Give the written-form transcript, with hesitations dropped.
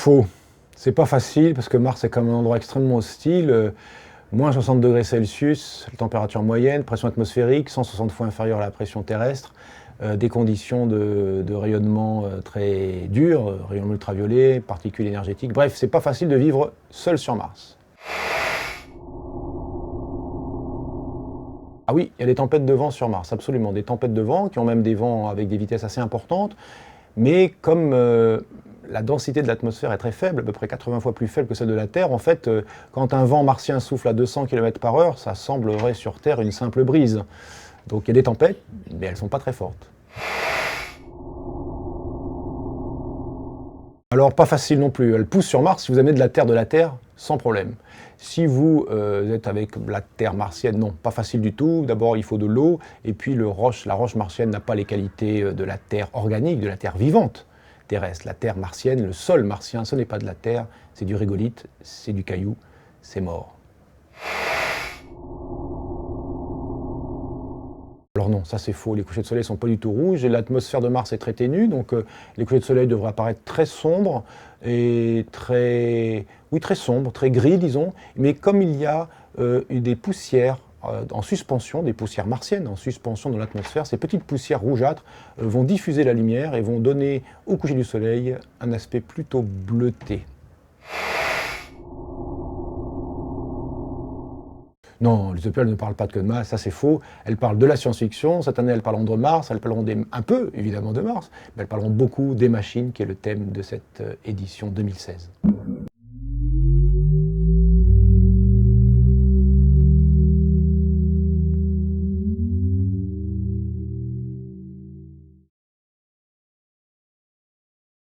Faux. C'est pas facile parce que Mars est comme un endroit extrêmement hostile. Moins 60 degrés Celsius, la température moyenne, pression atmosphérique 160 fois inférieure à la pression terrestre, des conditions de rayonnement très dures, rayonnement ultraviolet, particules énergétiques. Bref, c'est pas facile de vivre seul sur Mars. Ah oui, il y a des tempêtes de vent sur Mars, absolument. Des tempêtes de vent qui ont même des vents avec des vitesses assez importantes. Mais comme la densité de l'atmosphère est très faible, à peu près 80 fois plus faible que celle de la Terre, en fait, quand un vent martien souffle à 200 km/h, ça semblerait sur Terre une simple brise. Donc il y a des tempêtes, mais elles ne sont pas très fortes. Alors pas facile non plus, elles poussent sur Mars si vous amenez de la Terre, sans problème. Si vous êtes avec la Terre martienne, non, pas facile du tout. D'abord il faut de l'eau, et puis la roche martienne n'a pas les qualités de la Terre organique, de la Terre vivante terrestre. La Terre martienne, le sol martien, ce n'est pas de la Terre, c'est du régolithe, c'est du caillou, c'est mort. Alors non, ça c'est faux, les couchers de soleil ne sont pas du tout rouges, et l'atmosphère de Mars est très ténue, donc les couchers de soleil devraient apparaître très sombres, et très sombres, très gris disons, mais comme il y a des poussières en suspension, des poussières martiennes en suspension dans l'atmosphère, ces petites poussières rougeâtres vont diffuser la lumière et vont donner au coucher du soleil un aspect plutôt bleuté. Non, les EPL ne parlent pas de Mars, ça c'est faux. Elles parlent de la science-fiction. Cette année, elles parleront de Mars, elles parleront un peu, évidemment, de Mars, mais elles parleront beaucoup des machines, qui est le thème de cette édition 2016.